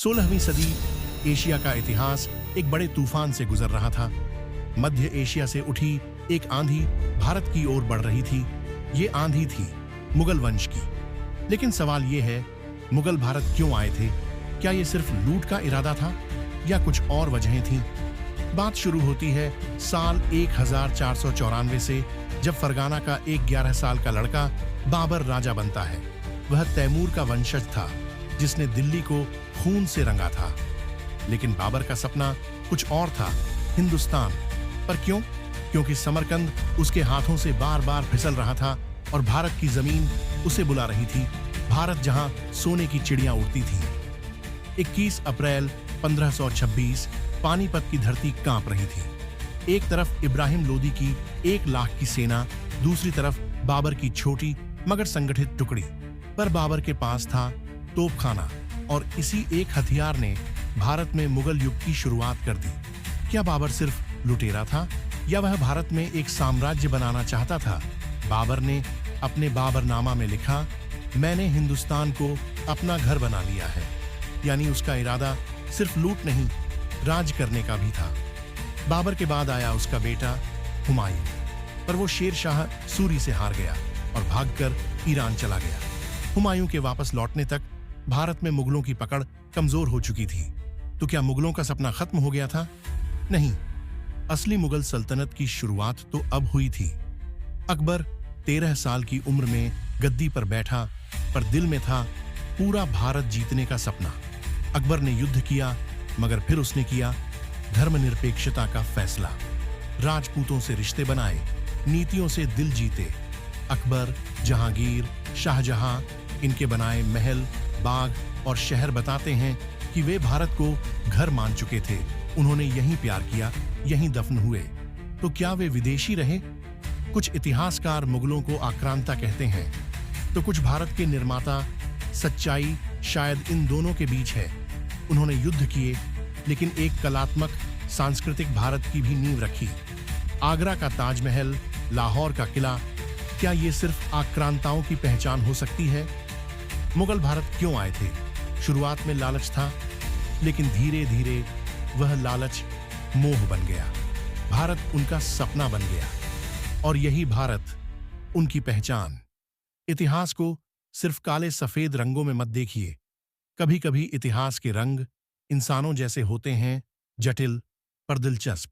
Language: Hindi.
16वीं सदी एशिया का इतिहास एक बड़े तूफान से गुजर रहा था। मध्य एशिया से उठी एक आंधी भारत की ओर बढ़ रही थी। ये आंधी थी मुगल वंश की। लेकिन सवाल ये है, मुगल भारत क्यों आए थे? क्या ये सिर्फ लूट का इरादा था या कुछ और वजहें थीं? बात शुरू होती है साल 1494 से, जब फरगाना का एक 11 साल का लड़का बाबर राजा बनता है। वह तैमूर का वंशज था, जिसने दिल्ली को खून से रंगा था। लेकिन बाबर का सपना कुछ और था, हिंदुस्तान। पर क्यों? क्योंकि समरकंद उसके हाथों से बार बार फिसल रहा था और भारत की जमीन उसे बुला रही थी। भारत जहां सोने की चिड़ियां उड़ती थी। 21 अप्रैल 1526 पानीपत की धरती कांप रही थी। एक तरफ इब्राहिम लोदी की 1 लाख की सेना, दूसरी तरफ बाबर की छोटी मगर संगठित टुकड़ी। पर बाबर के पास था तोपखाना, और इसी एक हथियार ने भारत में मुगल युग की शुरुआत कर दी। क्या बाबर सिर्फ लुटेरा था या वह भारत में एक साम्राज्य बनाना चाहता था? बाबर ने अपने बाबरनामा में लिखा, मैंने हिंदुस्तान को अपना घर बना लिया है। यानी उसका इरादा सिर्फ लूट नहीं, राज करने का भी था। बाबर के बाद आया उसका बेटा हुमायूं, पर वो शेर शाह सूरी से हार गया और भागकर ईरान चला गया। हुमायूं के वापस लौटने तक भारत में मुगलों की पकड़ कमजोर हो चुकी थी। तो क्या मुगलों का सपना खत्म हो गया था? नहीं, असली मुगल सल्तनत की शुरुआत तो अब हुई थी। अकबर 13 साल की उम्र में गद्दी पर बैठा, पर दिल में था पूरा भारत जीतने का सपना। अकबर ने युद्ध किया, मगर फिर उसने किया धर्मनिरपेक्षता का फैसला। राजपूतों से रिश्ते बनाए, नीतियों से दिल जीते। अकबर, जहांगीर, शाहजहां, इनके बनाए महल, बाग और शहर बताते हैं कि वे भारत को घर मान चुके थे। उन्होंने यहीं प्यार किया, यहीं दफन हुए। तो क्या वे विदेशी रहे? कुछ इतिहासकार मुगलों को आक्रांता कहते हैं, तो कुछ भारत के निर्माता। सच्चाई शायद इन दोनों के बीच है। उन्होंने युद्ध किए, लेकिन एक कलात्मक सांस्कृतिक भारत की भी नींव रखी। आगरा का ताजमहल, लाहौर का किला, क्या ये सिर्फ आक्रांताओं की पहचान हो सकती है? मुगल भारत क्यों आए थे? शुरुआत में लालच था, लेकिन धीरे धीरे वह लालच मोह बन गया। भारत उनका सपना बन गया, और यही भारत उनकी पहचान। इतिहास को सिर्फ काले सफेद रंगों में मत देखिए। कभी कभी इतिहास के रंग इंसानों जैसे होते हैं, जटिल पर दिलचस्प।